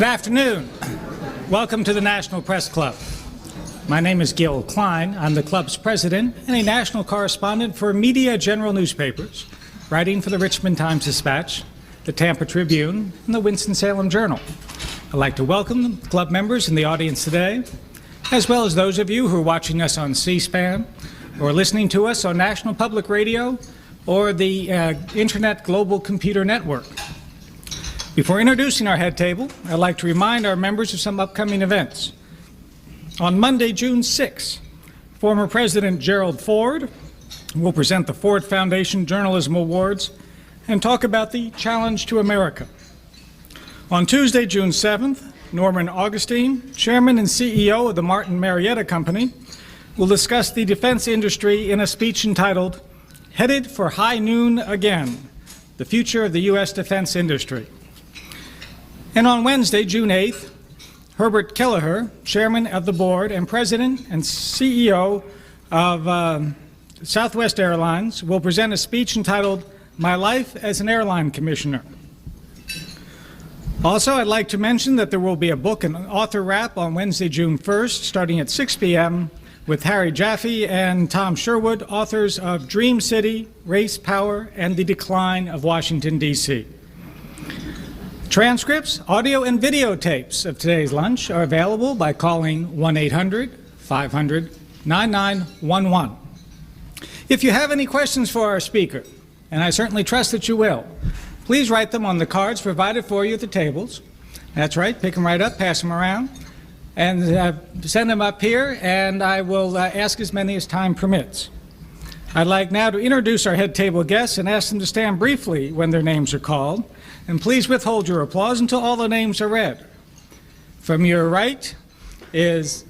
Good afternoon. Welcome to the National Press Club. My name is Gil Klein. I'm the club's president and a national correspondent for Media General newspapers, writing for the Richmond Times-Dispatch, the Tampa Tribune, and the Winston-Salem Journal. I'd like to welcome club members in the audience today, as well as those of you who are watching us on C-SPAN or listening to us on National Public Radio or the Internet Global Computer Network. Before introducing our head table, I'd like to remind our members of some upcoming events. On Monday, June 6, former President Gerald Ford will present the Ford Foundation Journalism Awards and talk about the challenge to America. On Tuesday, June 7th, Norman Augustine, Chairman and CEO of the Martin Marietta Company, will discuss the defense industry in a speech entitled, "Headed for High Noon Again, the Future of the U.S. Defense Industry." And on Wednesday, June 8th, Herbert Kelleher, Chairman of the Board and President and CEO of Southwest Airlines, will present a speech entitled, "My Life as an Airline Commissioner." Also, I'd like to mention that there will be a book and author wrap on Wednesday, June 1st, starting at 6 p.m., with Harry Jaffe and Tom Sherwood, authors of Dream City, Race, Power, and the Decline of Washington, D.C. Transcripts, audio, and videotapes of today's lunch are available by calling 1-800-500-9911. If you have any questions for our speaker, and I certainly trust that you will, please write them on the cards provided for you at the tables. That's right, pick them right up, pass them around, and send them up here, and I will ask as many as time permits. I'd like now to introduce our head table guests and ask them to stand briefly when their names are called. And please withhold your applause until all the names are read. From your right is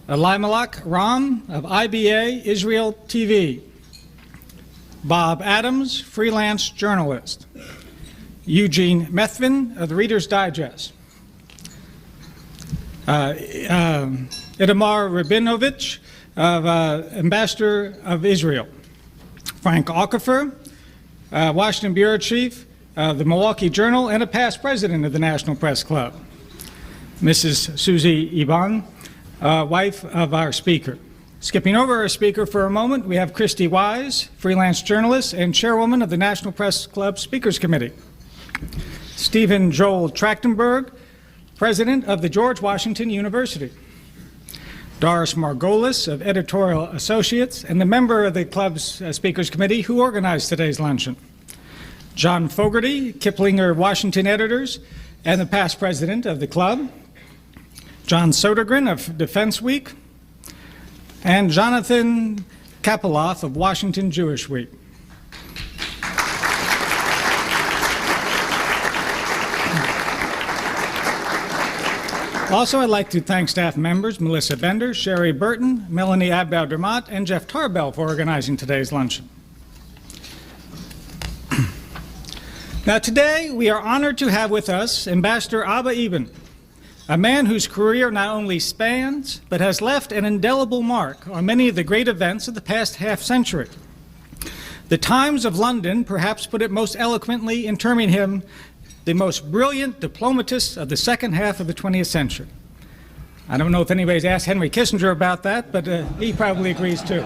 Elimelech Ram of IBA Israel TV. Bob Adams, freelance journalist. Eugene Methvin of the Reader's Digest. Itamar Rabinovich, Ambassador of Israel. Frank Okafor, Washington Bureau Chief, the Milwaukee Journal, and a past president of the National Press Club. Mrs. Susie Eban, wife of our speaker. Skipping over our speaker for a moment, we have Christy Wise, freelance journalist and chairwoman of the National Press Club Speakers Committee. Stephen Joel Trachtenberg, president of the George Washington University. Doris Margolis of Editorial Associates and the member of the club's Speakers Committee who organized today's luncheon. John Fogarty, Kiplinger Washington editors, and the past president of the club. John Sodergren of Defense Week, and Jonathan Kapeloff of Washington Jewish Week. Also, I'd like to thank staff members Melissa Bender, Sherry Burton, Melanie Abdel-Dermat, and Jeff Tarbell for organizing today's luncheon. Now today, we are honored to have with us Ambassador Abba Eban, a man whose career not only spans, but has left an indelible mark on many of the great events of the past half-century. The Times of London perhaps put it most eloquently in terming him the most brilliant diplomatist of the second half of the 20th century. I don't know if anybody's asked Henry Kissinger about that, but he probably agrees too.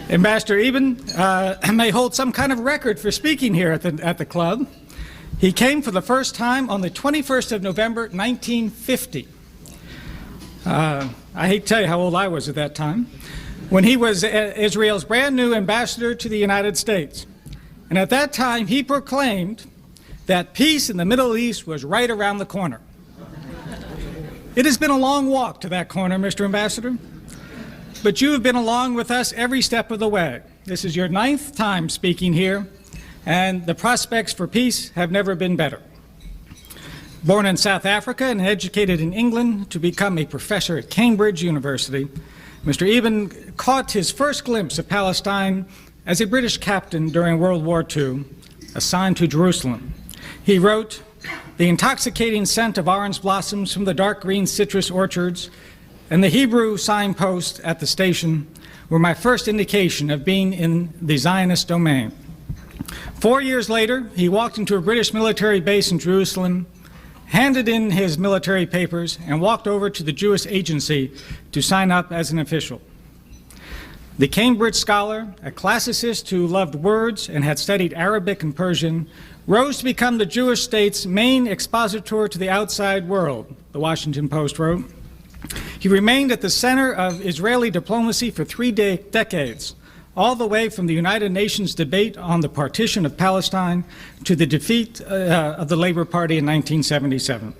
Ambassador Eban may hold some kind of record for speaking here at the club. He came for the first time on the 21st of November, 1950. I hate to tell you how old I was at that time, when he was Israel's brand new ambassador to the United States. And at that time, he proclaimed that peace in the Middle East was right around the corner. It has been a long walk to that corner, Mr. Ambassador. But you have been along with us every step of the way. This is your 9th time speaking here, and the prospects for peace have never been better. Born in South Africa and educated in England to become a professor at Cambridge University, Mr. Eban caught his first glimpse of Palestine as a British captain during World War II, assigned to Jerusalem. He wrote, "The intoxicating scent of orange blossoms from the dark green citrus orchards and the Hebrew signpost at the station were my first indication of being in the Zionist domain. 4 years later, he walked into a British military base in Jerusalem, handed in his military papers, and walked over to the Jewish agency to sign up as an official. The Cambridge scholar, a classicist who loved words and had studied Arabic and Persian, rose to become the Jewish state's main expositor to the outside world, the Washington Post wrote. He remained at the center of Israeli diplomacy for 3 decades, all the way from the United Nations debate on the partition of Palestine to the defeat of the Labor Party in 1977.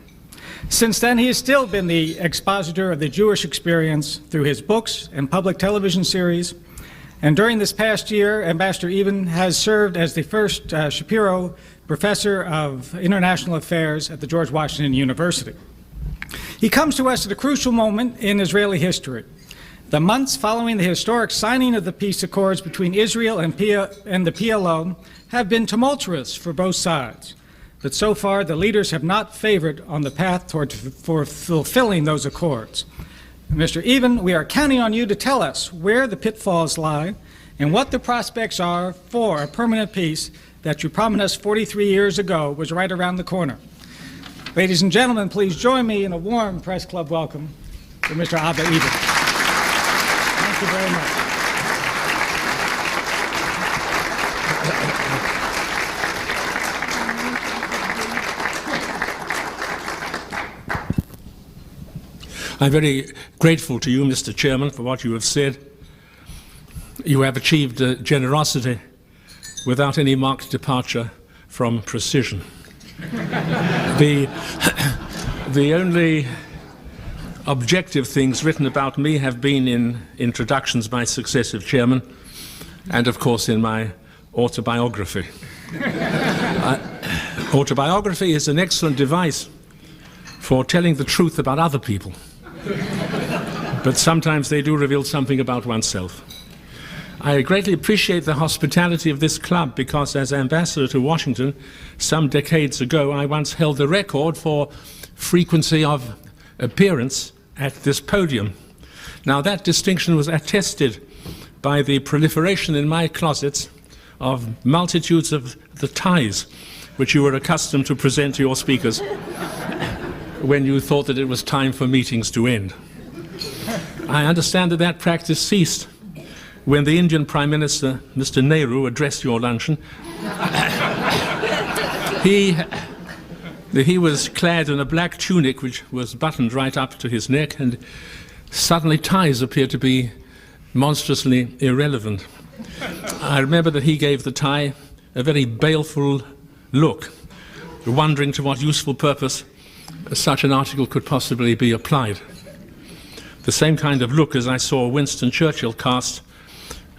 Since then, he has still been the expositor of the Jewish experience through his books and public television series. And during this past year, Ambassador Eban has served as the first Shapiro Professor of International Affairs at the George Washington University. He comes to us at a crucial moment in Israeli history. The months following the historic signing of the peace accords between Israel and the PLO have been tumultuous for both sides. But so far, the leaders have not favored on the path for fulfilling those accords. Mr. Eban, we are counting on you to tell us where the pitfalls lie and what the prospects are for a permanent peace that you promised us 43 years ago was right around the corner. Ladies and gentlemen, please join me in a warm press club welcome for Mr. Abba Eban. Thank you very much. I'm very grateful to you, Mr. Chairman, for what you have said. You have achieved generosity without any marked departure from precision. The only objective things written about me have been in introductions by successive chairmen and, of course, in my autobiography. Autobiography is an excellent device for telling the truth about other people. But sometimes they do reveal something about oneself. I greatly appreciate the hospitality of this club because as ambassador to Washington some decades ago, I once held the record for frequency of appearance at this podium. Now that distinction was attested by the proliferation in my closets of multitudes of the ties which you were accustomed to present to your speakers when you thought that it was time for meetings to end. I understand that that practice ceased when the Indian Prime Minister, Mr. Nehru, addressed your luncheon. He was clad in a black tunic which was buttoned right up to his neck, and suddenly ties appeared to be monstrously irrelevant. I remember that he gave the tie a very baleful look, wondering to what useful purpose such an article could possibly be applied. The same kind of look as I saw Winston Churchill cast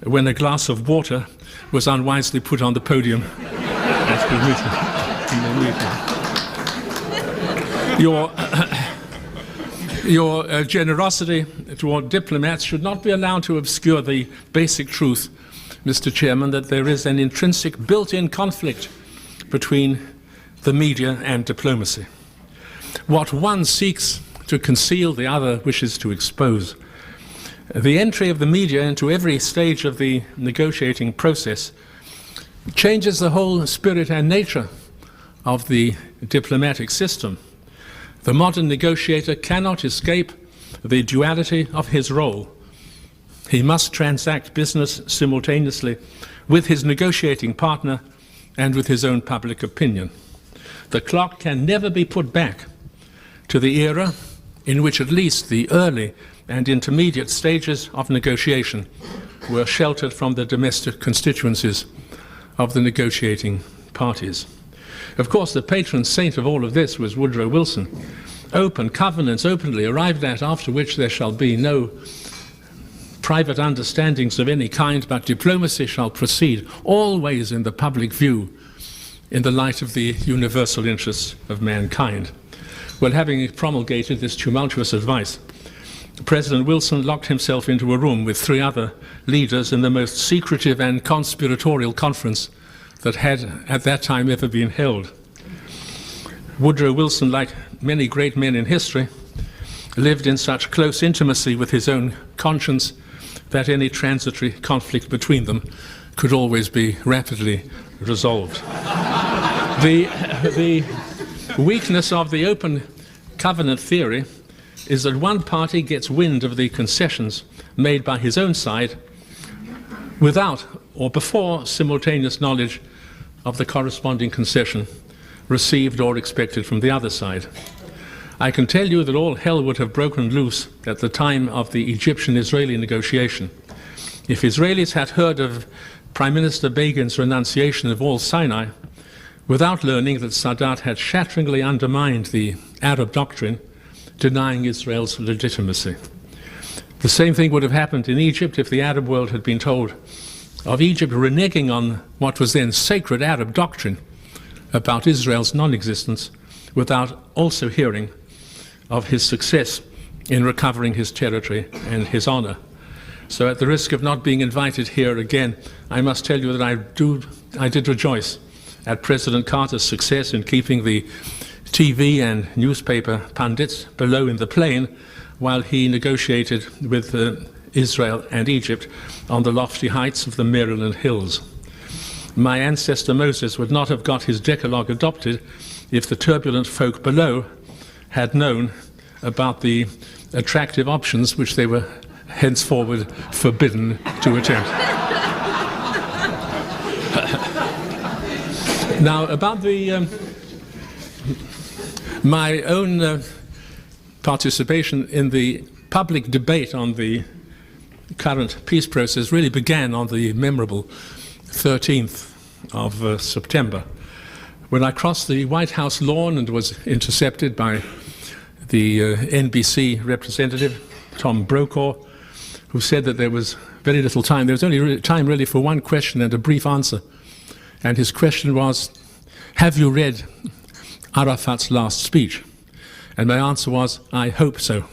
when a glass of water was unwisely put on the podium at the meeting. Your generosity toward diplomats should not be allowed to obscure the basic truth, Mr. Chairman, that there is an intrinsic built-in conflict between the media and diplomacy. What one seeks to conceal, the other wishes to expose. The entry of the media into every stage of the negotiating process changes the whole spirit and nature of the diplomatic system. The modern negotiator cannot escape the duality of his role. He must transact business simultaneously with his negotiating partner and with his own public opinion. The clock can never be put back to the era in which at least the early and intermediate stages of negotiation were sheltered from the domestic constituencies of the negotiating parties. Of course, the patron saint of all of this was Woodrow Wilson. Open covenants openly arrived at, after which there shall be no private understandings of any kind, but diplomacy shall proceed always in the public view in the light of the universal interests of mankind. Well, having promulgated this tumultuous advice, President Wilson locked himself into a room with 3 other leaders in the most secretive and conspiratorial conference that had at that time ever been held. Woodrow Wilson, like many great men in history, lived in such close intimacy with his own conscience that any transitory conflict between them could always be rapidly resolved. The weakness of the open covenant theory is that one party gets wind of the concessions made by his own side without or before simultaneous knowledge of the corresponding concession received or expected from the other side. I can tell you that all hell would have broken loose at the time of the Egyptian-Israeli negotiation if Israelis had heard of Prime Minister Begin's renunciation of all Sinai without learning that Sadat had shatteringly undermined the Arab doctrine, denying Israel's legitimacy. The same thing would have happened in Egypt if the Arab world had been told of Egypt reneging on what was then sacred Arab doctrine about Israel's non-existence without also hearing of his success in recovering his territory and his honor. So at the risk of not being invited here again, I must tell you that I did rejoice at President Carter's success in keeping the TV and newspaper pundits below in the plain while he negotiated with Israel and Egypt on the lofty heights of the Maryland Hills. My ancestor Moses would not have got his Decalogue adopted if the turbulent folk below had known about the attractive options which they were henceforward forbidden to attempt. Now, about my own participation in the public debate on the current peace process really began on the memorable 13th of September, when I crossed the White House lawn and was intercepted by the NBC representative, Tom Brokaw, who said that there was very little time. There was only time really for one question and a brief answer. And his question was, have you read Arafat's last speech? And my answer was, I hope so.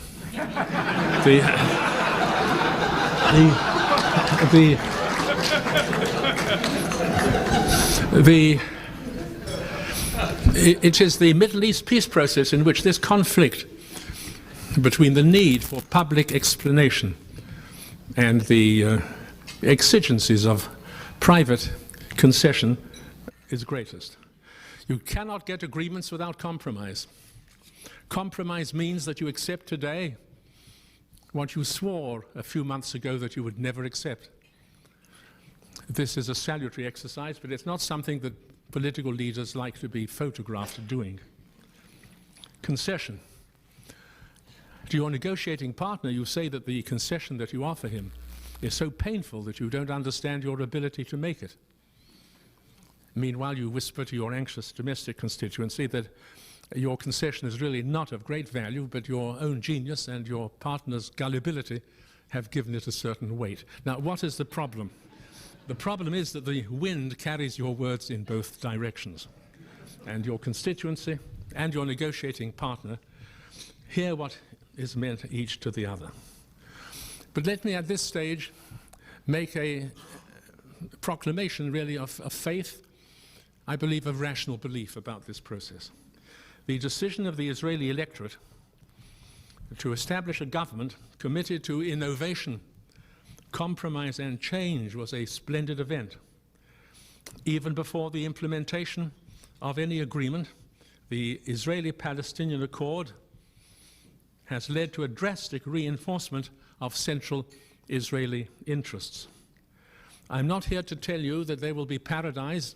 It is the Middle East peace process in which this conflict between the need for public explanation and the exigencies of private concession is greatest. You cannot get agreements without compromise. Compromise means that you accept today what you swore a few months ago that you would never accept. This is a salutary exercise, but it's not something that political leaders like to be photographed doing. Concession. To your negotiating partner, you say that the concession that you offer him is so painful that you don't understand your ability to make it. Meanwhile, you whisper to your anxious domestic constituency that your concession is really not of great value, but your own genius and your partner's gullibility have given it a certain weight. Now, what is the problem? The problem is that the wind carries your words in both directions, and your constituency and your negotiating partner hear what is meant each to the other. But let me at this stage make a proclamation really of faith, I believe of rational belief about this process. The decision of the Israeli electorate to establish a government committed to innovation, compromise and change was a splendid event. Even before the implementation of any agreement, the Israeli-Palestinian Accord has led to a drastic reinforcement of central Israeli interests. I'm not here to tell you that there will be paradise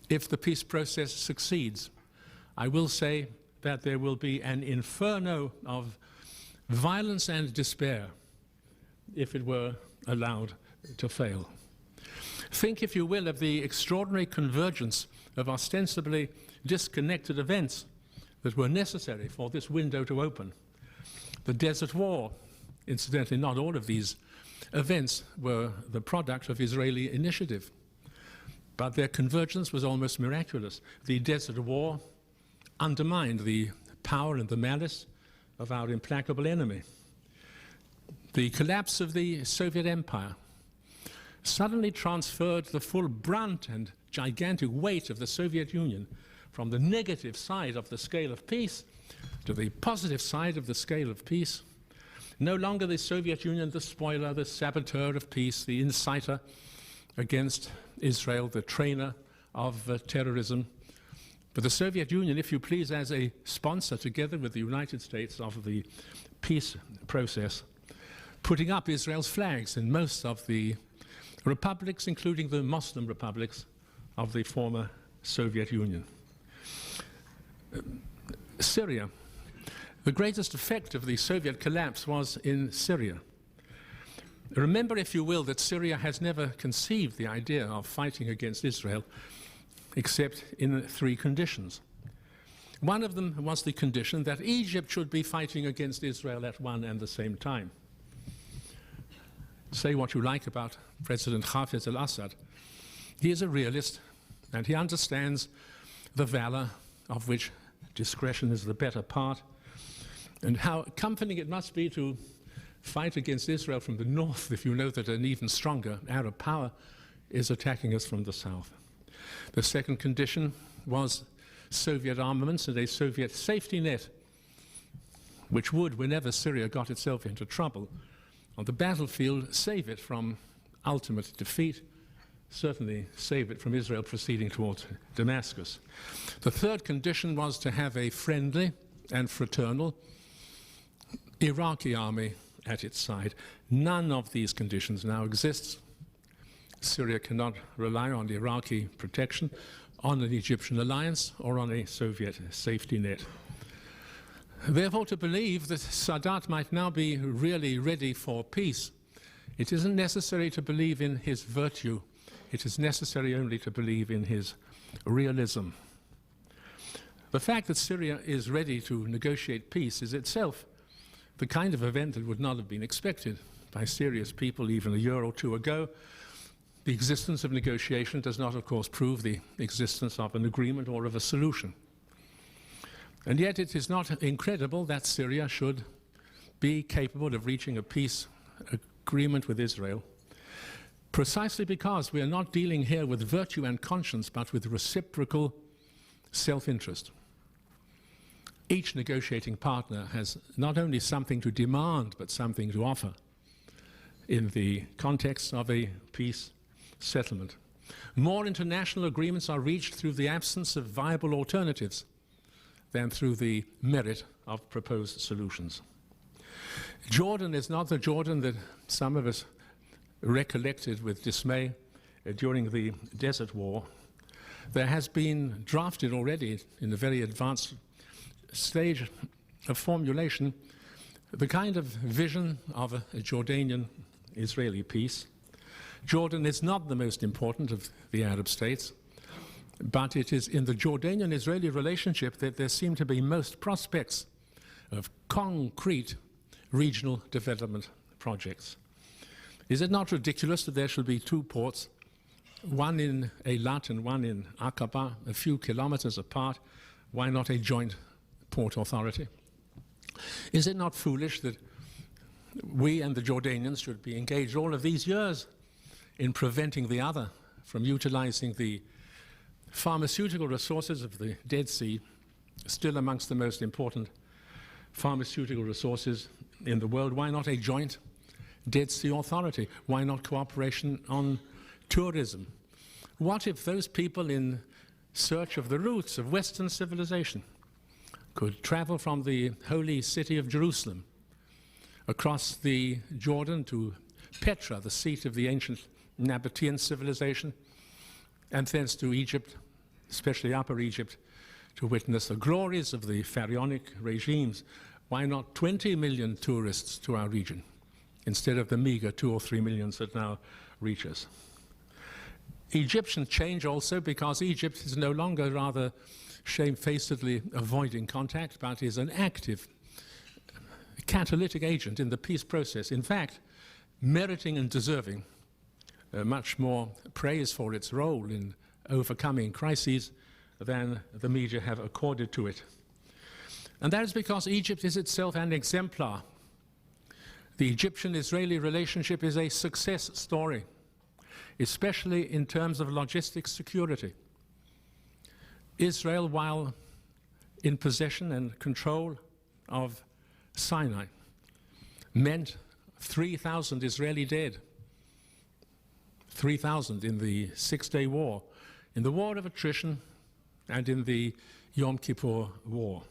if the peace process succeeds. I will say that there will be an inferno of violence and despair if it were allowed to fail. Think, if you will, of the extraordinary convergence of ostensibly disconnected events that were necessary for this window to open. The Desert War, incidentally, not all of these events were the product of Israeli initiative, but their convergence was almost miraculous. The Desert War undermined the power and the malice of our implacable enemy. The collapse of the Soviet Empire suddenly transferred the full brunt and gigantic weight of the Soviet Union from the negative side of the scale of peace to the positive side of the scale of peace. No longer the Soviet Union, the spoiler, the saboteur of peace, the inciter against Israel, the trainer of terrorism. But the Soviet Union, if you please, as a sponsor, together with the United States, of the peace process, putting up Israel's flags in most of the republics, including the Muslim republics of the former Soviet Union. Syria. The greatest effect of the Soviet collapse was in Syria. Remember, if you will, that Syria has never conceived the idea of fighting against Israel except in 3 conditions. One of them was the condition that Egypt should be fighting against Israel at one and the same time. Say what you like about President Hafez al-Assad. He is a realist, and he understands the valor of which discretion is the better part, and how comforting it must be to fight against Israel from the north if you know that an even stronger Arab power is attacking us from the south. The second condition was Soviet armaments and a Soviet safety net, which would, whenever Syria got itself into trouble on the battlefield, save it from ultimate defeat, certainly save it from Israel proceeding towards Damascus. The third condition was to have a friendly and fraternal Iraqi army at its side. None of these conditions now exists. Syria cannot rely on Iraqi protection, on an Egyptian alliance, or on a Soviet safety net. Therefore, to believe that Sadat might now be really ready for peace, it isn't necessary to believe in his virtue. It is necessary only to believe in his realism. The fact that Syria is ready to negotiate peace is itself the kind of event that would not have been expected by serious people even a year or two ago. The existence of negotiation does not, of course, prove the existence of an agreement or of a solution. And yet it is not incredible that Syria should be capable of reaching a peace agreement with Israel, precisely because we are not dealing here with virtue and conscience, but with reciprocal self-interest. Each negotiating partner has not only something to demand, but something to offer in the context of a peace settlement. More international agreements are reached through the absence of viable alternatives than through the merit of proposed solutions. Jordan is not the Jordan that some of us recollected with dismay during the Desert War. There has been drafted already in a very advanced stage of formulation the kind of vision of a Jordanian-Israeli peace. Jordan is not the most important of the Arab states, but it is in the Jordanian-Israeli relationship that there seem to be most prospects of concrete regional development projects. Is it not ridiculous that there should be 2 ports, one in Eilat and one in Aqaba, a few kilometers apart? Why not a joint port authority? Is it not foolish that we and the Jordanians should be engaged all of these years in preventing the other from utilizing the pharmaceutical resources of the Dead Sea, still amongst the most important pharmaceutical resources in the world? Why not a joint Dead Sea authority? Why not cooperation on tourism? What if those people in search of the roots of Western civilization could travel from the holy city of Jerusalem across the Jordan to Petra, the seat of the ancient Nabatean civilization, and thence to Egypt, especially Upper Egypt, to witness the glories of the pharaonic regimes? Why not 20 million tourists to our region instead of the meager 2 or 3 millions that now reach us? Egyptians change also because Egypt is no longer rather shamefacedly avoiding contact, but is an active catalytic agent in the peace process. In fact, meriting and deserving much more praise for its role in overcoming crises than the media have accorded to it. And that is because Egypt is itself an exemplar. The Egyptian-Israeli relationship is a success story, especially in terms of logistics security. Israel, while in possession and control of Sinai, meant 3,000 Israeli dead 3,000 in the Six-Day War, in the War of Attrition, and in the Yom Kippur War.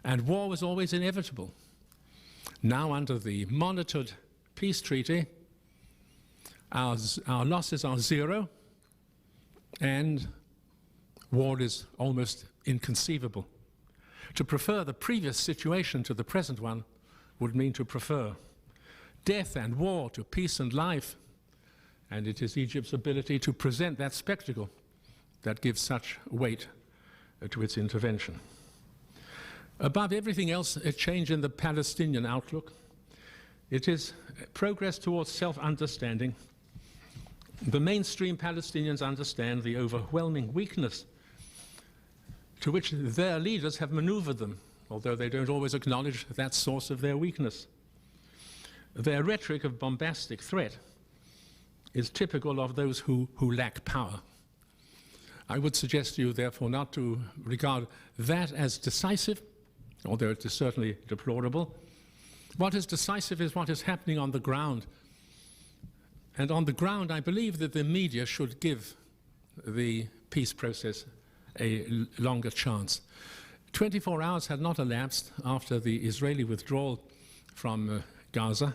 And war was always inevitable. Now, under the monitored peace treaty, our losses are zero, and war is almost inconceivable. To prefer the previous situation to the present one would mean to prefer death and war to peace and life, and it is Egypt's ability to present that spectacle that gives such weight to its intervention. Above everything else, a change in the Palestinian outlook. It is progress towards self-understanding. The mainstream Palestinians understand the overwhelming weakness to which their leaders have maneuvered them, although they don't always acknowledge that source of their weakness. Their rhetoric of bombastic threat is typical of those who lack power. I would suggest to you, therefore, not to regard that as decisive, although it is certainly deplorable. What is decisive is what is happening on the ground. And on the ground, I believe that the media should give the peace process a longer chance. 24 hours had not elapsed after the Israeli withdrawal from Gaza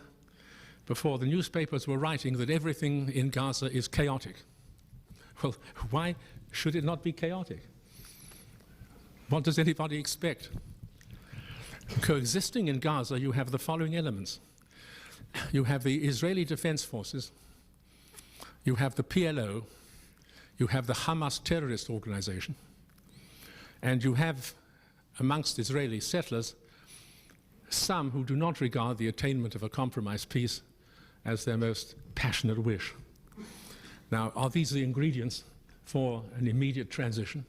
before the newspapers were writing that everything in Gaza is chaotic. Well, why should it not be chaotic? What does anybody expect? Coexisting in Gaza, you have the following elements. You have the Israeli Defense Forces, you have the PLO, you have the Hamas terrorist organization, and you have, amongst Israeli settlers, some who do not regard the attainment of a compromised peace as their most passionate wish. Now, are these the ingredients for an immediate transition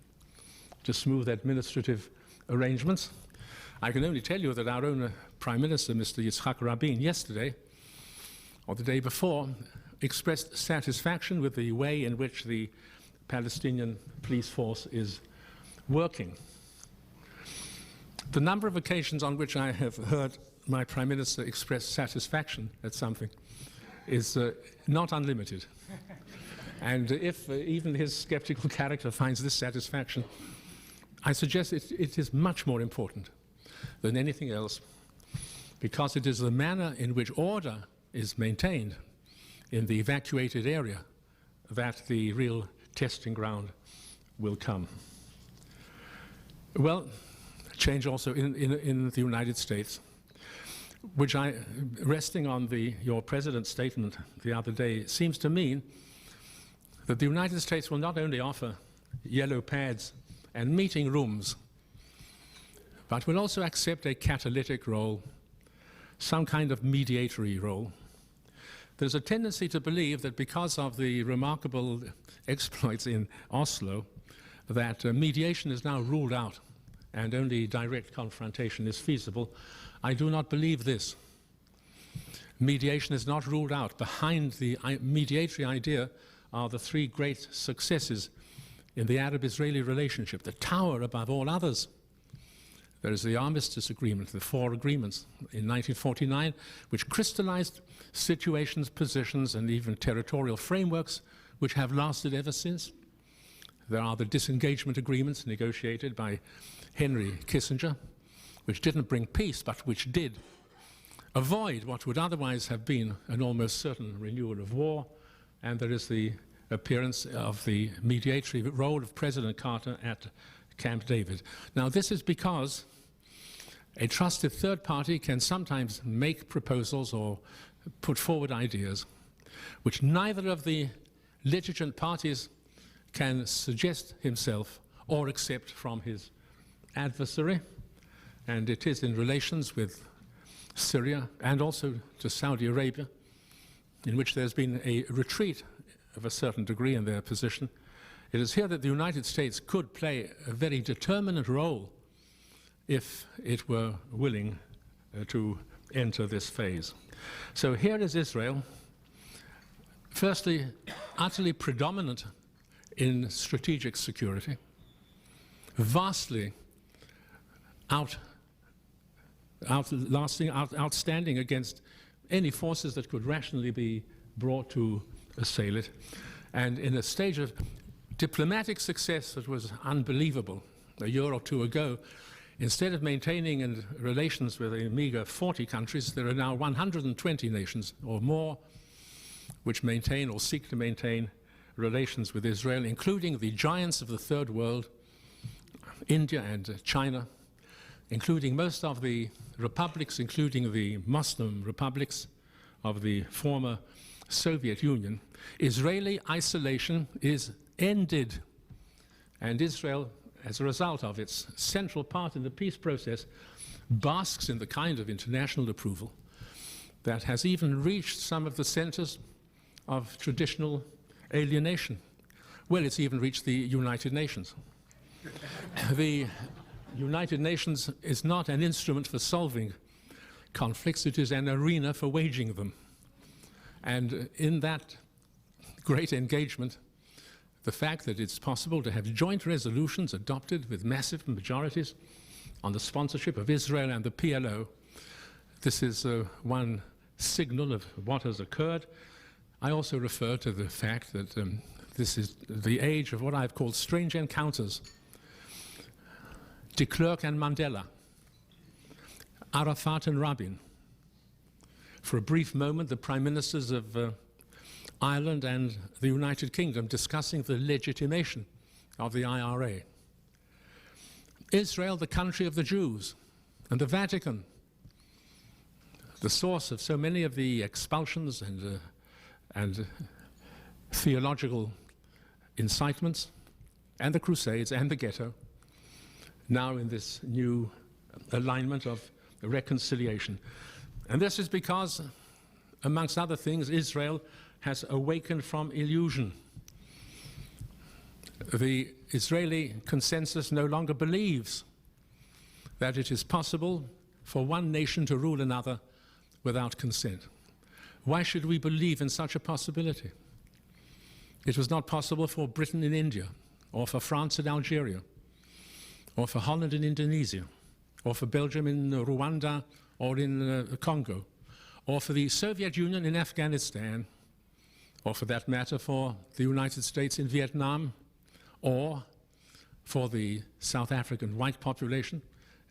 to smooth administrative arrangements? I can only tell you that our own Prime Minister, Mr. Yitzhak Rabin, yesterday, or the day before, expressed satisfaction with the way in which the Palestinian police force is working. The number of occasions on which I have heard my Prime Minister express satisfaction at something is not unlimited. And if even his skeptical character finds this satisfaction, I suggest it is much more important than anything else, because it is the manner in which order is maintained in the evacuated area that the real testing ground will come. Well, change also in the United States, which resting on your President's statement the other day, seems to mean that the United States will not only offer yellow pads and meeting rooms, but will also accept a catalytic role, some kind of mediatory role. There's a tendency to believe that because of the remarkable exploits in Oslo, that mediation is now ruled out and only direct confrontation is feasible. I do not believe this. Mediation is not ruled out. Behind the mediatory idea are the three great successes in the Arab-Israeli relationship, the tower above all others. There is the Armistice Agreement, the four agreements in 1949, which crystallized situations, positions, and even territorial frameworks which have lasted ever since. There are the disengagement agreements negotiated by Henry Kissinger, which didn't bring peace, but which did avoid what would otherwise have been an almost certain renewal of war. And there is the appearance of the mediatory role of President Carter at Camp David. Now, this is because a trusted third party can sometimes make proposals or put forward ideas which neither of the litigant parties can suggest himself or accept from his adversary. And it is in relations with Syria and also to Saudi Arabia, in which there's been a retreat of a certain degree in their position. It is here that the United States could play a very determinant role if it were willing to enter this phase. So here is Israel, firstly, utterly predominant in strategic security, vastly outstanding against any forces that could rationally be brought to assail it. And in a stage of diplomatic success that was unbelievable a year or two ago, instead of maintaining relations with a meager 40 countries, there are now 120 nations or more which maintain or seek to maintain relations with Israel, including the giants of the Third World, India and China, including most of the republics, including the Muslim republics of the former Soviet Union. Israeli isolation is ended, and Israel, as a result of its central part in the peace process, basks in the kind of international approval that has even reached some of the centers of traditional alienation. Well, it's even reached the United Nations. The United Nations is not an instrument for solving conflicts, it is an arena for waging them. And in that great engagement, the fact that it's possible to have joint resolutions adopted with massive majorities on the sponsorship of Israel and the PLO, this is one signal of what has occurred. I also refer to the fact that this is the age of what I've called strange encounters. De Klerk and Mandela, Arafat and Rabin. For a brief moment, the prime ministers of Ireland and the United Kingdom discussing the legitimation of the IRA. Israel, the country of the Jews, and the Vatican, the source of so many of the expulsions and theological incitements, and the Crusades and the ghetto, now in this new alignment of reconciliation. And this is because, amongst other things, Israel has awakened from illusion. The Israeli consensus no longer believes that it is possible for one nation to rule another without consent. Why should we believe in such a possibility? It was not possible for Britain in India, or for France in Algeria, or for Holland in Indonesia, or for Belgium in Rwanda or in Congo, or for the Soviet Union in Afghanistan, or for that matter for the United States in Vietnam, or for the South African white population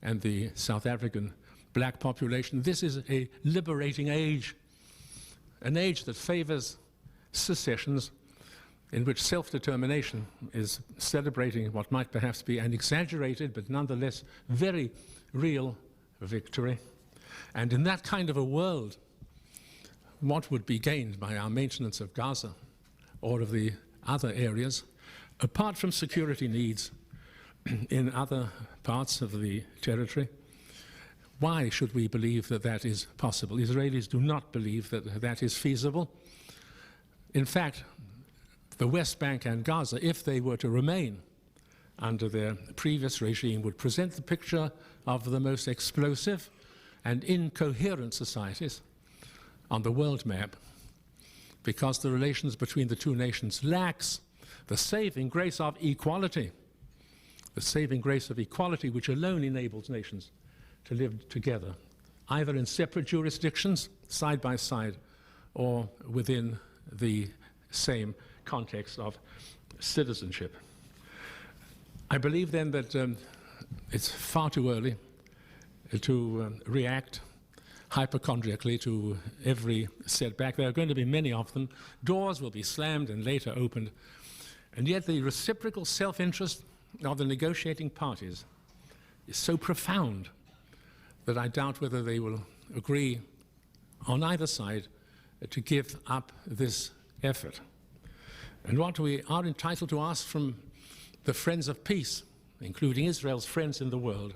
and the South African black population. This is a liberating age, an age that favors secessions, in which self-determination is celebrating what might perhaps be an exaggerated but nonetheless very real victory. And in that kind of a world, what would be gained by our maintenance of Gaza or of the other areas, apart from security needs in other parts of the territory? Why should we believe that that is possible? Israelis do not believe that that is feasible. In fact, the West Bank and Gaza, if they were to remain under their previous regime, would present the picture of the most explosive and incoherent societies on the world map, because the relations between the two nations lacks the saving grace of equality, the saving grace of equality which alone enables nations to live together, either in separate jurisdictions, side by side, or within the same context of citizenship. I believe then that it's far too early to react hypochondriacally to every setback. There are going to be many of them. Doors will be slammed and later opened. And yet the reciprocal self-interest of the negotiating parties is so profound that I doubt whether they will agree on either side to give up this effort. And what we are entitled to ask from the friends of peace, including Israel's friends in the world,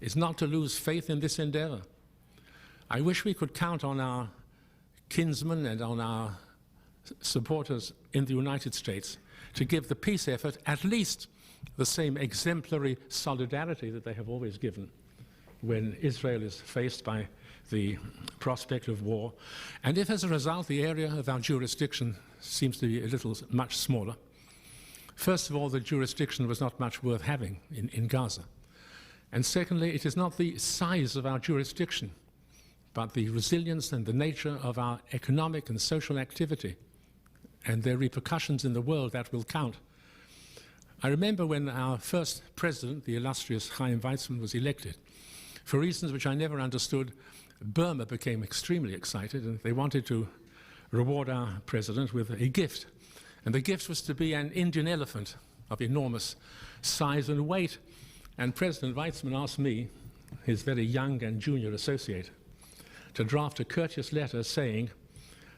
is not to lose faith in this endeavor. I wish we could count on our kinsmen and on our supporters in the United States to give the peace effort at least the same exemplary solidarity that they have always given when Israel is faced by the prospect of war. And if as a result the area of our jurisdiction seems to be much smaller, first of all, the jurisdiction was not much worth having in Gaza. And secondly, it is not the size of our jurisdiction, but the resilience and the nature of our economic and social activity and their repercussions in the world that will count. I remember when our first president, the illustrious Chaim Weizmann, was elected. For reasons which I never understood, Burma became extremely excited, and they wanted to reward our president with a gift. And the gift was to be an Indian elephant of enormous size and weight. And President Weizmann asked me, his very young and junior associate, to draft a courteous letter saying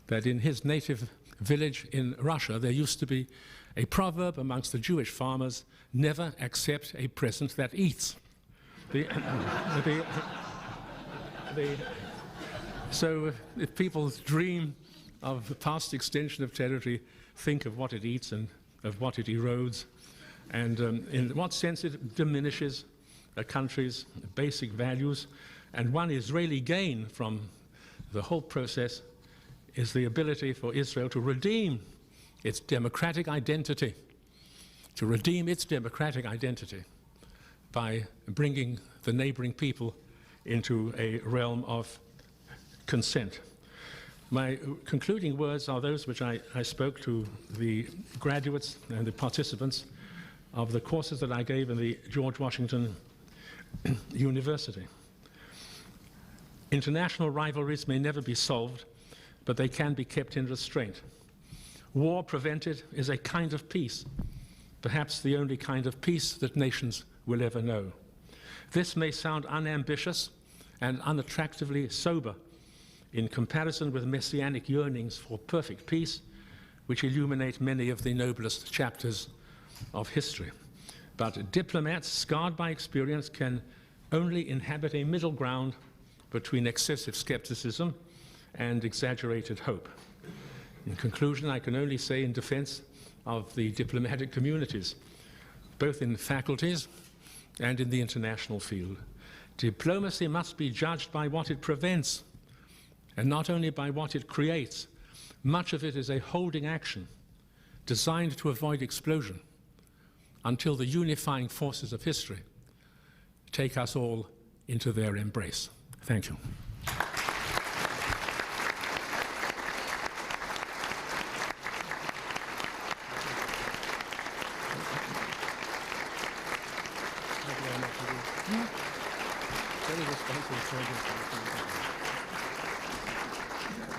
that in his native village in Russia there used to be a proverb amongst the Jewish farmers: never accept a present that eats. So if people dream of the past extension of territory, think of what it eats and of what it erodes, and in what sense it diminishes a country's basic values. And one Israeli gain from the whole process is the ability for Israel to redeem its democratic identity, by bringing the neighboring people into a realm of consent. My concluding words are those which I spoke to the graduates and the participants of the courses that I gave in the George Washington University. International rivalries may never be solved, but they can be kept in restraint. War prevented is a kind of peace, perhaps the only kind of peace that nations will ever know. This may sound unambitious and unattractively sober in comparison with messianic yearnings for perfect peace, which illuminate many of the noblest chapters of history. But diplomats, scarred by experience, can only inhabit a middle ground between excessive skepticism and exaggerated hope. In conclusion, I can only say in defense of the diplomatic communities, both in faculties and in the international field, diplomacy must be judged by what it prevents and not only by what it creates. Much of it is a holding action designed to avoid explosion until the unifying forces of history take us all into their embrace. Thank you.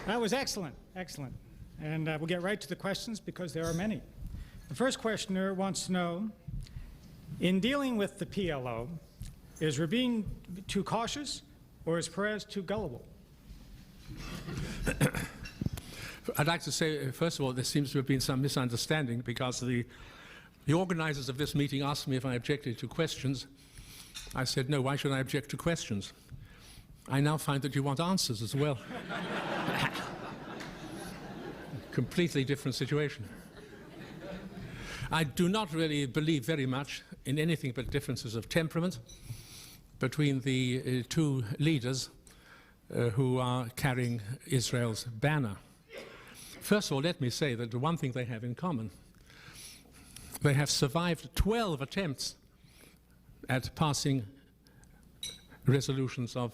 That was excellent, excellent. And we'll get right to the questions because there are many. The first questioner wants to know, in dealing with the PLO, is Rabin too cautious or is Perez too gullible? I'd like to say, first of all, there seems to have been some misunderstanding because the organizers of this meeting asked me if I objected to questions. I said, no, why should I object to questions? I now find that you want answers as well. Completely different situation. I do not really believe very much in anything but differences of temperament between the two leaders who are carrying Israel's banner. First of all, let me say that the one thing they have in common, they have survived 12 attempts at passing resolutions of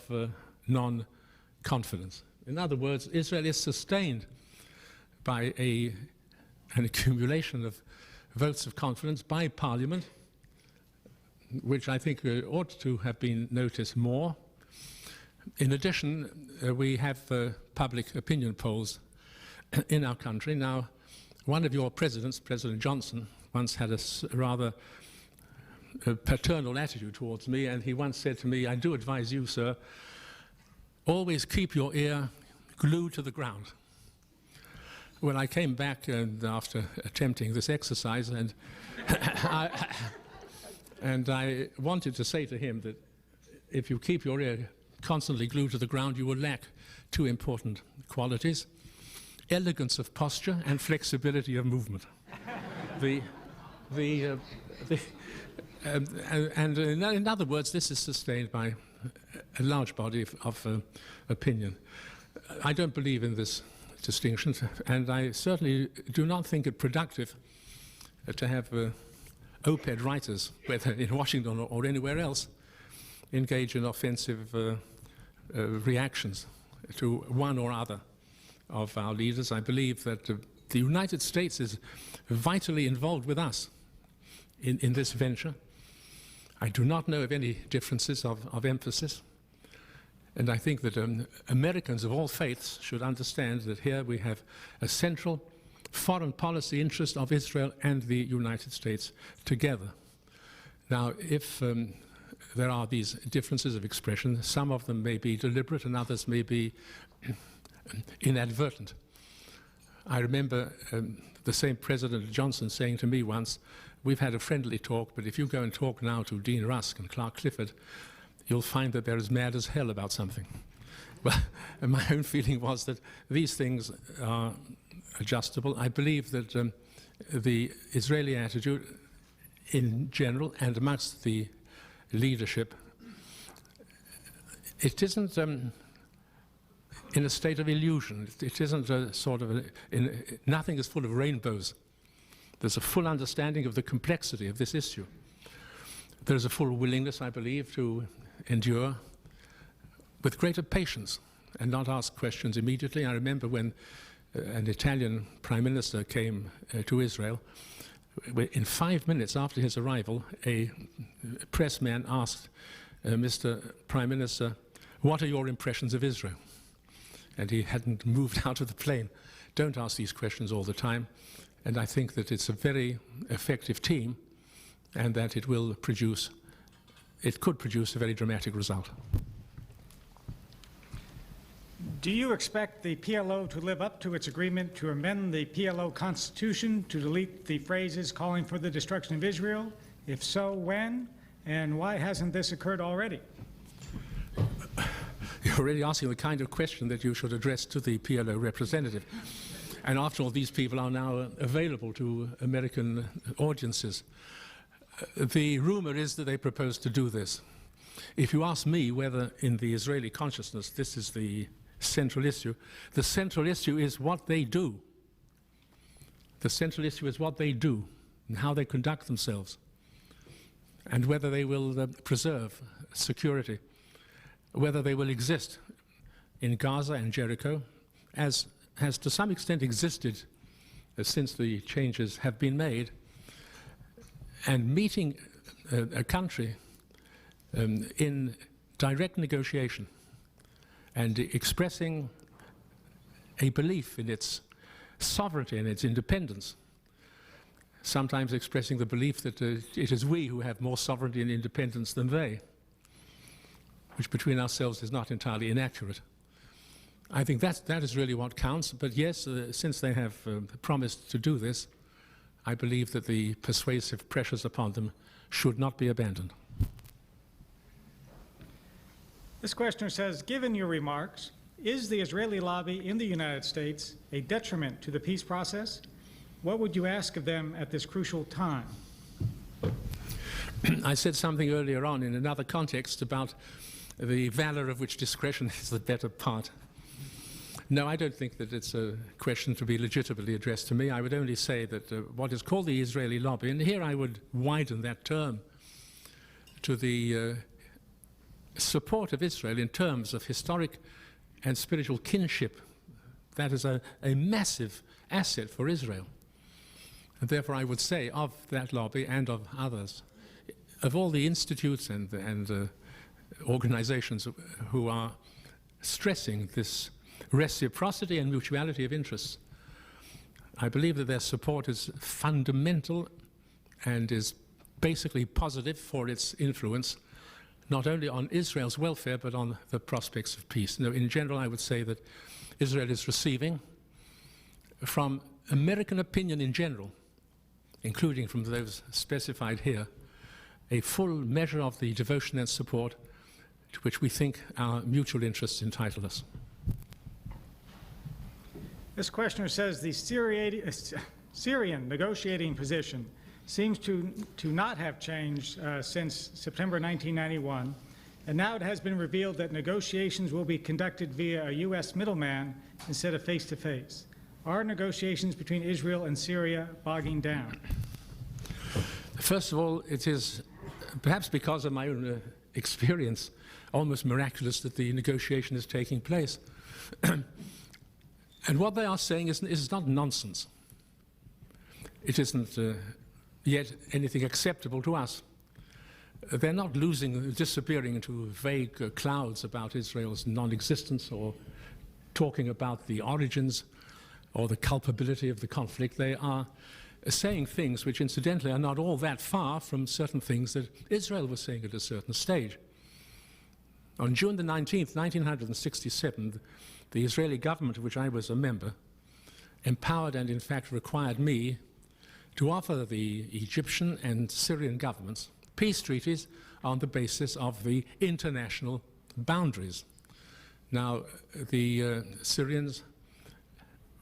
non-confidence. In other words, Israel is sustained by an accumulation of votes of confidence by Parliament, which I think ought to have been noticed more. In addition, we have public opinion polls in our country. Now, one of your presidents, President Johnson, once had a rather paternal attitude towards me, and he once said to me, I do advise you, sir, always keep your ear glued to the ground. When I came back after attempting this exercise, and I wanted to say to him that if you keep your ear constantly glued to the ground, you will lack two important qualities: elegance of posture and flexibility of movement. And in other words, this is sustained by a large body of opinion. I don't believe in this distinction, and I certainly do not think it productive to have op-ed writers, whether in Washington or anywhere else, engage in offensive reactions to one or other of our leaders. I believe that the United States is vitally involved with us in this venture. I do not know of any differences of emphasis. And I think that Americans of all faiths should understand that here we have a central foreign policy interest of Israel and the United States together. Now, if there are these differences of expression, some of them may be deliberate and others may be inadvertent. I remember the same President Johnson saying to me once, "We've had a friendly talk, but if you go and talk now to Dean Rusk and Clark Clifford, you'll find that they're as mad as hell about something." Well, and my own feeling was that these things are adjustable. I believe that the Israeli attitude in general and amongst the leadership, it isn't in a state of illusion. It isn't a sort of nothing is full of rainbows. There's a full understanding of the complexity of this issue. There's a full willingness, I believe, to endure with greater patience and not ask questions immediately. I remember when an Italian prime minister came to Israel, in 5 minutes after his arrival, a pressman asked Mr. Prime Minister, "What are your impressions of Israel?" And he hadn't moved out of the plane. Don't ask these questions all the time. And I think that it's a very effective team and that it could produce a very dramatic result. Do you expect the PLO to live up to its agreement to amend the PLO Constitution to delete the phrases calling for the destruction of Israel? If so, when? And why hasn't this occurred already? You're already asking the kind of question that you should address to the PLO representative. And after all, these people are now available to American audiences. The rumor is that they propose to do this. If you ask me whether in the Israeli consciousness this is the central issue is what they do. The central issue is what they do and how they conduct themselves and whether they will preserve security, whether they will exist in Gaza and Jericho, as has to some extent existed since the changes have been made, and meeting a country in direct negotiation and expressing a belief in its sovereignty and its independence, sometimes expressing the belief that it is we who have more sovereignty and independence than they, which between ourselves is not entirely inaccurate. I think that is really what counts. But yes, since they have promised to do this, I believe that the persuasive pressures upon them should not be abandoned. This questioner says, given your remarks, is the Israeli lobby in the United States a detriment to the peace process? What would you ask of them at this crucial time? I said something earlier on in another context about the valor of which discretion is the better part. No, I don't think that it's a question to be legitimately addressed to me. I would only say that what is called the Israeli lobby, and here I would widen that term to the support of Israel in terms of historic and spiritual kinship, that is a massive asset for Israel. And therefore I would say of that lobby and of others, of all the institutes and organizations who are stressing this reciprocity and mutuality of interests, I believe that their support is fundamental and is basically positive for its influence, not only on Israel's welfare, but on the prospects of peace. Now, in general, I would say that Israel is receiving from American opinion in general, including from those specified here, a full measure of the devotion and support to which we think our mutual interests entitle us. This questioner says the Syrian negotiating position seems to not have changed since September 1991, and now it has been revealed that negotiations will be conducted via a U.S. middleman instead of face-to-face. Are negotiations between Israel and Syria bogging down? First of all, it is, perhaps because of my own experience, almost miraculous that the negotiation is taking place. And what they are saying is not nonsense. it isn't yet anything acceptable to us. They're not disappearing into vague clouds about Israel's non-existence or talking about the origins or the culpability of the conflict. They are saying things which incidentally are not all that far from certain things that Israel was saying at a certain stage. On June the 19th, 1967, the Israeli government, of which I was a member, empowered and in fact required me to offer the Egyptian and Syrian governments peace treaties on the basis of the international boundaries. Now, the Syrians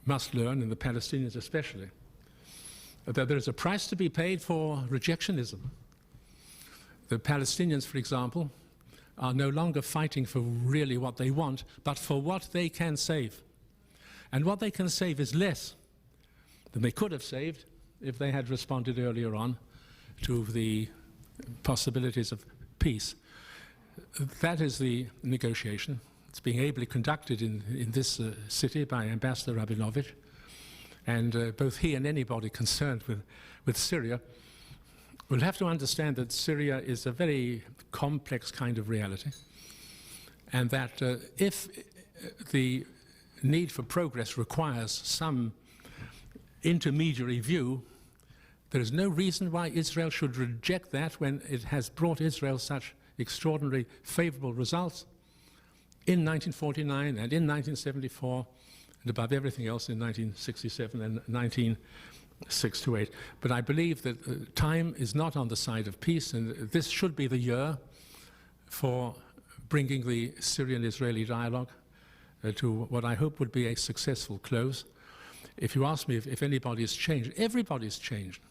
must learn, and the Palestinians especially, that there is a price to be paid for rejectionism. The Palestinians, for example, are no longer fighting for really what they want, but for what they can save. And what they can save is less than they could have saved if they had responded earlier on to the possibilities of peace. That is the negotiation. It's being ably conducted in this city by Ambassador Rabinovich, and both he and anybody concerned with Syria will have to understand that Syria is a very complex kind of reality, and that if the need for progress requires some intermediary view, there is no reason why Israel should reject that when it has brought Israel such extraordinary favorable results in 1949 and in 1974, and above everything else in 1967 and 1968. But I believe that time is not on the side of peace, and this should be the year for bringing the Syrian-Israeli dialogue to what I hope would be a successful close. If you ask me if anybody has changed, everybody's changed.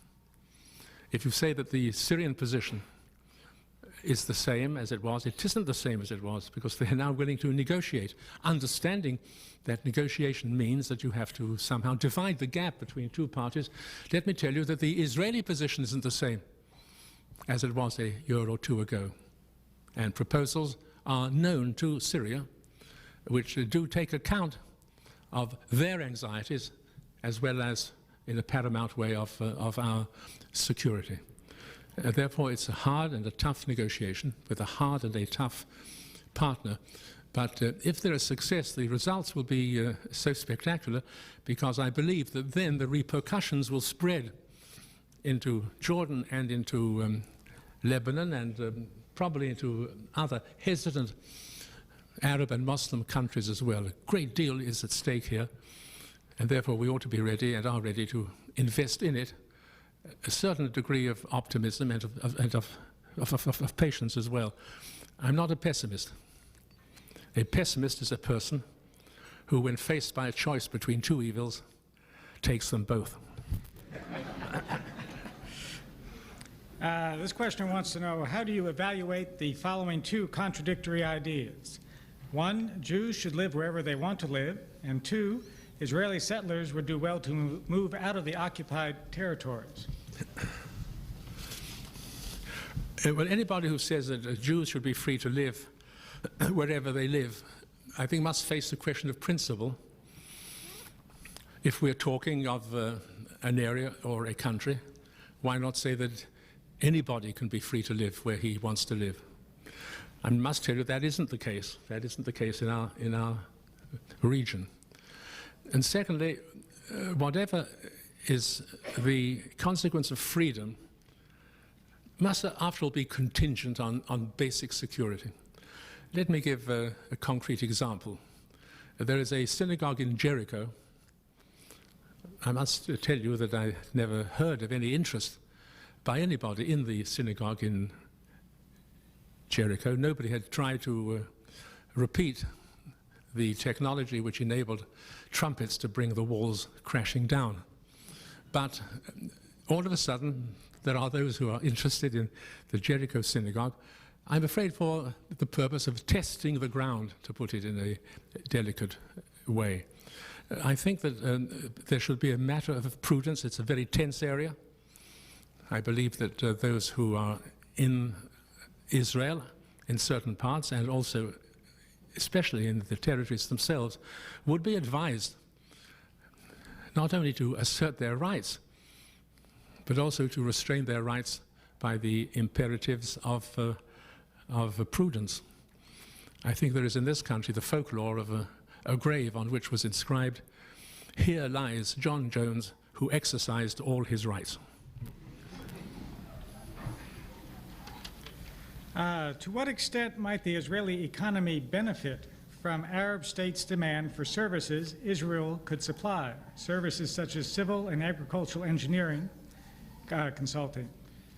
If you say that the Syrian position is the same as it was, it isn't the same as it was, because they're now willing to negotiate, understanding that negotiation means that you have to somehow divide the gap between two parties. Let me tell you that the Israeli position isn't the same as it was a year or two ago. And proposals are known to Syria, which do take account of their anxieties as well as, in a paramount way, of our security. Therefore, it's a hard and a tough negotiation with a hard and a tough partner. But if there is success, the results will be so spectacular, because I believe that then the repercussions will spread into Jordan and into Lebanon and probably into other hesitant Arab and Muslim countries as well. A great deal is at stake here, and therefore we ought to be ready and are ready to invest in it a certain degree of optimism and of patience as well. I'm not a pessimist. A pessimist is a person who, when faced by a choice between two evils, takes them both. This questioner wants to know, how do you evaluate the following two contradictory ideas? One, Jews should live wherever they want to live, and two, Israeli settlers would do well to move out of the occupied territories. Well, anybody who says that Jews should be free to live wherever they live, I think must face the question of principle. If we're talking of an area or a country, why not say that anybody can be free to live where he wants to live? I must tell you that isn't the case. That isn't the case in our region. And secondly, whatever is the consequence of freedom must, after all, be contingent on basic security. Let me give a concrete example. There is a synagogue in Jericho. I must tell you that I never heard of any interest by anybody in the synagogue in Jericho. Nobody had tried to repeat the technology which enabled trumpets to bring the walls crashing down. But all of a sudden, there are those who are interested in the Jericho synagogue, I'm afraid for the purpose of testing the ground, to put it in a delicate way. I think that there should be a matter of prudence. It's a very tense area. I believe that those who are in Israel, in certain parts, and also especially in the territories themselves, would be advised not only to assert their rights, but also to restrain their rights by the imperatives of prudence. I think there is in this country the folklore of a grave on which was inscribed, "Here lies John Jones, who exercised all his rights." To what extent might the Israeli economy benefit from Arab states' demand for services Israel could supply, services such as civil and agricultural engineering consulting,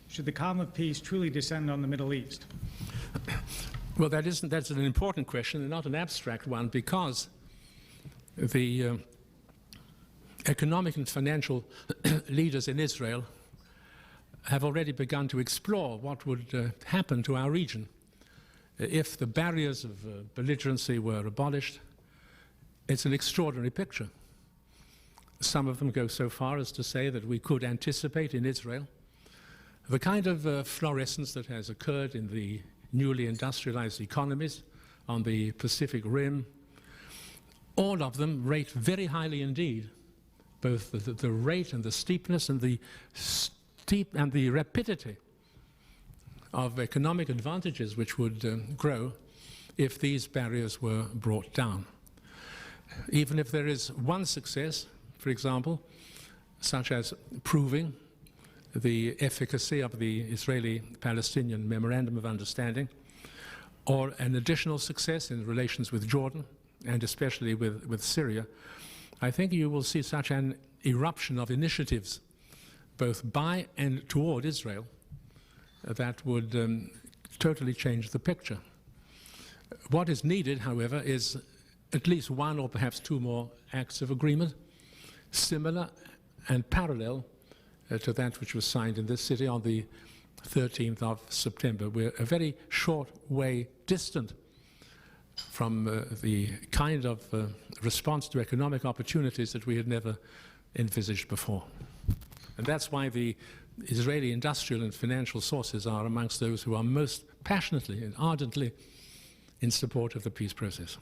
should the calm of peace truly descend on the Middle East? Well, that's an important question and not an abstract one, because the economic and financial leaders in Israel have already begun to explore what would happen to our region if the barriers of belligerency were abolished. It's an extraordinary picture. Some of them go so far as to say that we could anticipate in Israel the kind of florescence that has occurred in the newly industrialized economies on the Pacific Rim. All of them rate very highly indeed, both the rate and the steepness and the rapidity of economic advantages which would grow if these barriers were brought down. Even if there is one success, for example, such as proving the efficacy of the Israeli-Palestinian Memorandum of Understanding, or an additional success in relations with Jordan, and especially with Syria, I think you will see such an eruption of initiatives, both by and toward Israel, that would totally change the picture. What is needed, however, is at least one or perhaps two more acts of agreement, similar and parallel to that which was signed in this city on the 13th of September. We're a very short way distant from the kind of response to economic opportunities that we had never envisaged before. And that's why the Israeli industrial and financial sources are amongst those who are most passionately and ardently in support of the peace process.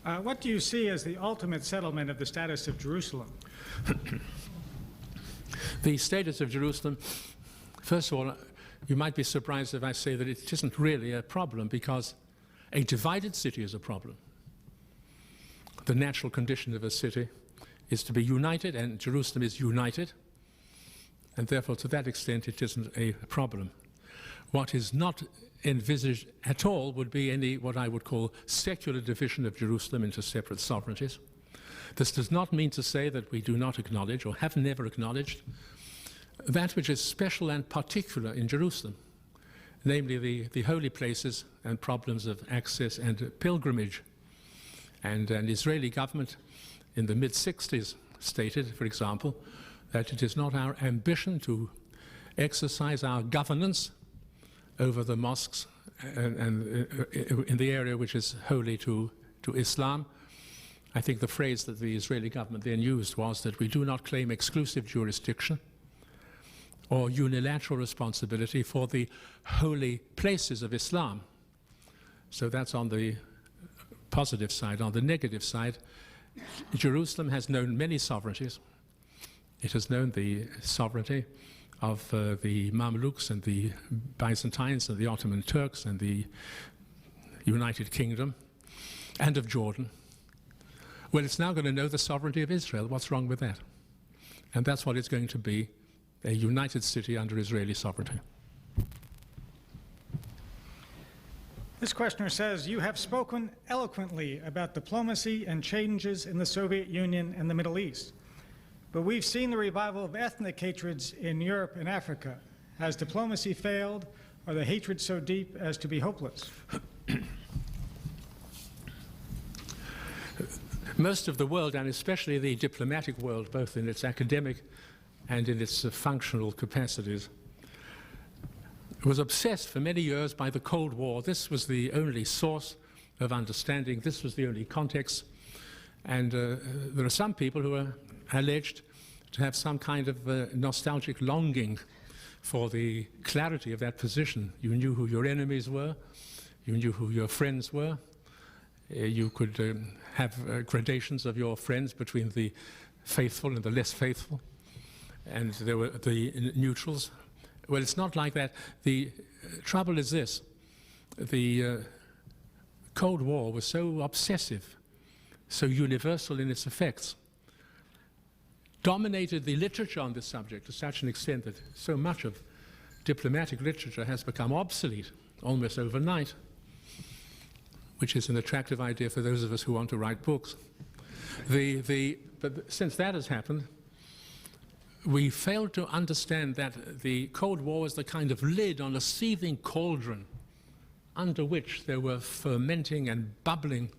What do you see as the ultimate settlement of the status of Jerusalem? The status of Jerusalem, first of all, you might be surprised if I say that it isn't really a problem, because a divided city is a problem. The natural condition of a city is to be united, and Jerusalem is united, and therefore to that extent it isn't a problem. What is not envisaged at all would be any what I would call secular division of Jerusalem into separate sovereignties. This does not mean to say that we do not acknowledge, or have never acknowledged, that which is special and particular in Jerusalem, namely the holy places and problems of access and pilgrimage. And an Israeli government in the mid-60s stated, for example, that it is not our ambition to exercise our governance over the mosques and in the area which is holy to Islam. I think the phrase that the Israeli government then used was that we do not claim exclusive jurisdiction or unilateral responsibility for the holy places of Islam. So that's on the positive side. On the negative side, Jerusalem has known many sovereignties. It has known the sovereignty of the Mamluks and the Byzantines and the Ottoman Turks and the United Kingdom and of Jordan. Well, it's now going to know the sovereignty of Israel. What's wrong with that? And that's what it's going to be, a united city under Israeli sovereignty. This questioner says, you have spoken eloquently about diplomacy and changes in the Soviet Union and the Middle East. But we've seen the revival of ethnic hatreds in Europe and Africa. Has diplomacy failed? Are the hatreds so deep as to be hopeless? Most of the world, and especially the diplomatic world, both in its academic and in its functional capacities, was obsessed for many years by the Cold War. This was the only source of understanding. This was the only context. And there are some people who are alleged to have some kind of nostalgic longing for the clarity of that position. You knew who your enemies were. You knew who your friends were. You could have gradations of your friends between the faithful and the less faithful. and there were the neutrals. Well, it's not like that. The trouble is this. The Cold War was so obsessive, so universal in its effects, dominated the literature on this subject to such an extent that so much of diplomatic literature has become obsolete almost overnight, which is an attractive idea for those of us who want to write books. But since that has happened, we failed to understand that the Cold War was the kind of lid on a seething cauldron under which there were fermenting and bubbling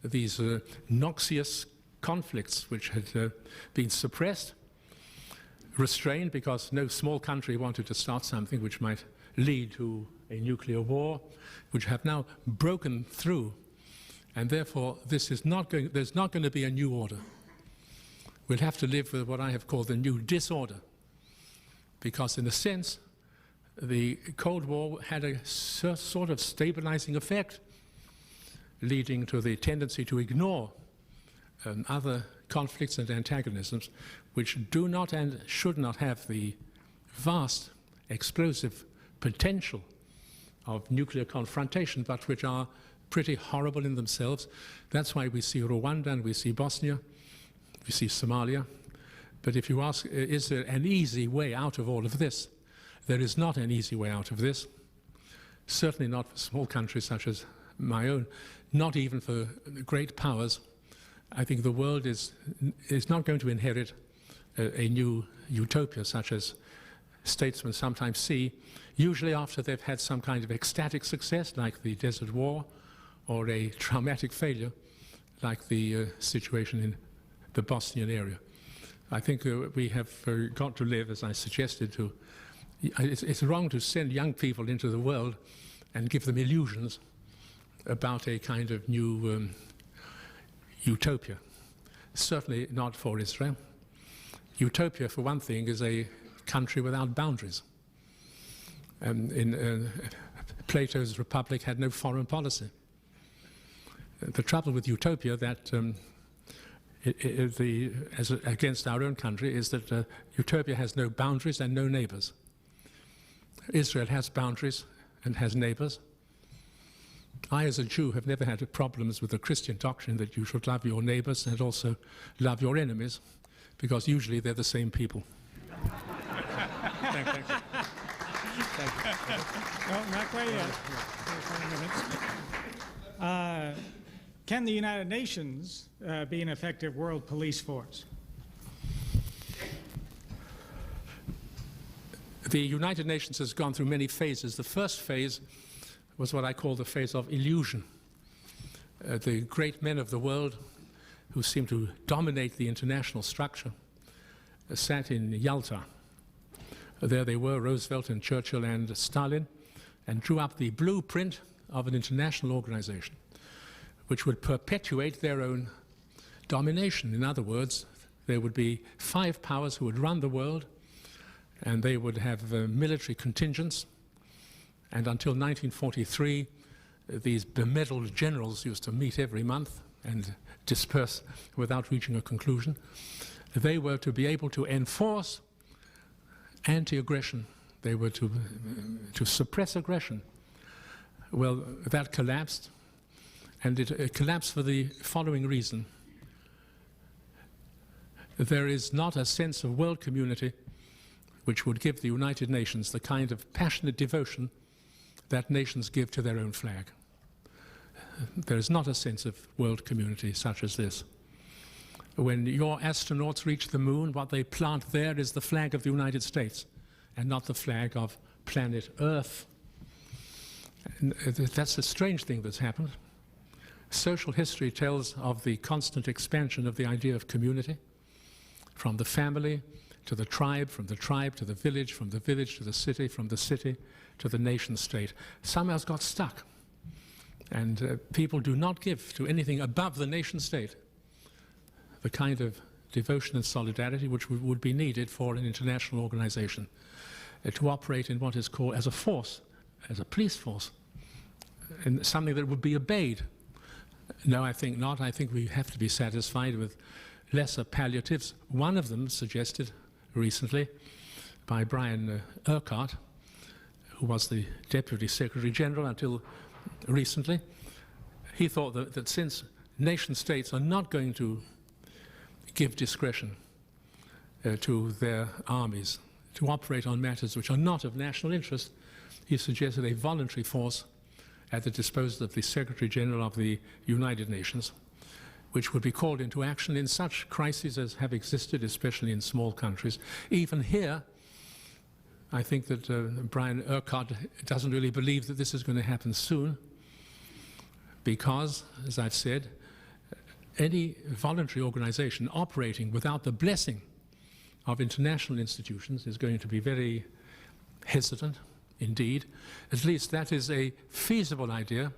these noxious conflicts which had been suppressed, restrained because no small country wanted to start something which might lead to a nuclear war, which have now broken through, and therefore there's not going to be a new order. We'll have to live with what I have called the new disorder, because in a sense the Cold War had a sort of stabilizing effect, leading to the tendency to ignore other conflicts and antagonisms which do not and should not have the vast explosive potential of nuclear confrontation, but which are pretty horrible in themselves. That's why we see Rwanda and we see Bosnia, we see Somalia. But if you ask, is there an easy way out of all of this? There is not an easy way out of this. Certainly not for small countries such as my own, not even for great powers. I think the world is not going to inherit a new utopia such as statesmen sometimes see, usually after they've had some kind of ecstatic success like the Desert War, or a traumatic failure like the situation in the Bosnian area. I think we have got to live, as I suggested, to... It's wrong to send young people into the world and give them illusions about a kind of new utopia. Certainly not for Israel. Utopia, for one thing, is a country without boundaries. In Plato's Republic had no foreign policy. The trouble with utopia that against our own country is that utopia has no boundaries and no neighbors. Israel has boundaries and has neighbors. I, as a Jew, have never had problems with the Christian doctrine that you should love your neighbors and also love your enemies, because usually they're the same people. Thank you. No, not quite yet. 5 minutes. Can the United Nations be an effective world police force? The United Nations has gone through many phases. The first phase was what I call the phase of illusion. The great men of the world who seemed to dominate the international structure sat in Yalta. There they were, Roosevelt and Churchill and Stalin, and drew up the blueprint of an international organization which would perpetuate their own domination. In other words, there would be 5 powers who would run the world, and they would have military contingents. And until 1943, these bemedaled generals used to meet every month and disperse without reaching a conclusion. They were to be able to enforce anti-aggression. They were to suppress aggression. Well, that collapsed, and it collapsed for the following reason. There is not a sense of world community which would give the United Nations the kind of passionate devotion that nations give to their own flag. There is not a sense of world community such as this. When your astronauts reach the moon, what they plant there is the flag of the United States and not the flag of planet Earth. And that's a strange thing that's happened. Social history tells of the constant expansion of the idea of community, from the family to the tribe, from the tribe to the village, from the village to the city, from the city to the nation state. Somehow it's got stuck. And people do not give to anything above the nation state the kind of devotion and solidarity which would be needed for an international organization to operate in what is called as a force, as a police force, and something that would be obeyed. No, I think not. I think we have to be satisfied with lesser palliatives. One of them suggested, recently by Brian Urquhart, who was the Deputy Secretary General until recently. He thought that since nation-states are not going to give discretion to their armies to operate on matters which are not of national interest, he suggested a voluntary force at the disposal of the Secretary General of the United Nations, which would be called into action in such crises as have existed, especially in small countries. Even here, I think that Brian Urquhart doesn't really believe that this is going to happen soon, because, as I've said, any voluntary organization operating without the blessing of international institutions is going to be very hesitant indeed. At least that is a feasible idea.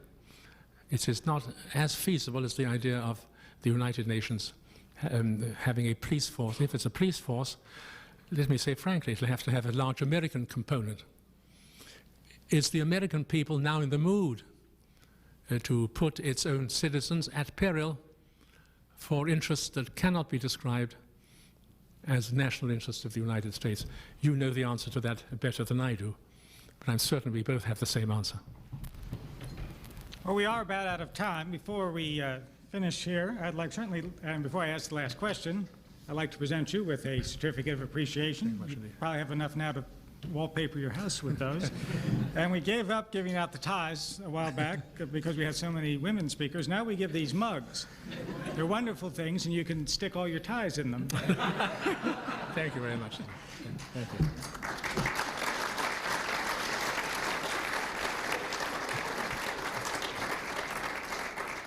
It is not as feasible as the idea of the United Nations having a police force. If it's a police force, let me say frankly, it'll have to have a large American component. Is the American people now in the mood to put its own citizens at peril for interests that cannot be described as national interests of the United States? You know the answer to that better than I do, but I'm certain we both have the same answer. Well, we are about out of time. Before we finish here, I'd like certainly, and before I ask the last question, I'd like to present you with a certificate of appreciation. You probably have enough now to wallpaper your house with those. And we gave up giving out the ties a while back because we had so many women speakers. Now we give these mugs. They're wonderful things, and you can stick all your ties in them. Thank you very much. Thank you.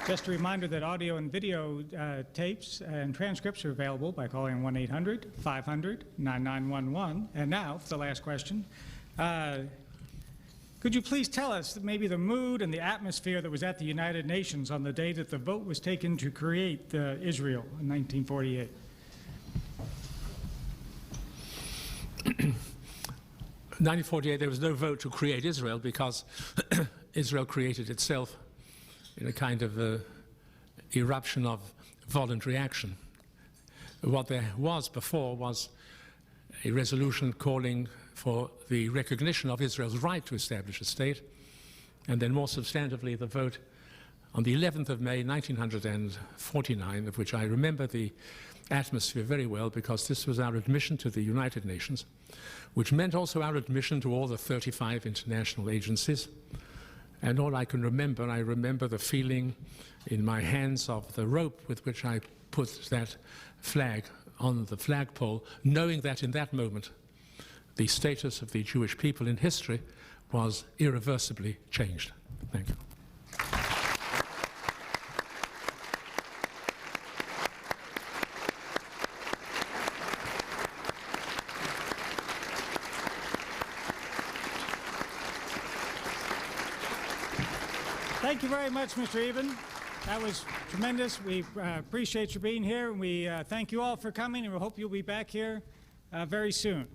Just a reminder that audio and video tapes and transcripts are available by calling 1-800-500-9911. And now, for the last question, could you please tell us maybe the mood and the atmosphere that was at the United Nations on the day that the vote was taken to create Israel in 1948? In 1948, there was no vote to create Israel because Israel created itself in a kind of eruption of voluntary action. What there was before was a resolution calling for the recognition of Israel's right to establish a state, and then more substantively the vote on the 11th of May 1949, of which I remember the atmosphere very well because this was our admission to the United Nations, which meant also our admission to all the 35 international agencies. And all I can remember, I remember the feeling in my hands of the rope with which I put that flag on the flagpole, knowing that in that moment the status of the Jewish people in history was irreversibly changed. Thank you. Thank you very much, Mr. Eban. That was tremendous. We appreciate you being here, and we thank you all for coming, and we hope you'll be back here very soon.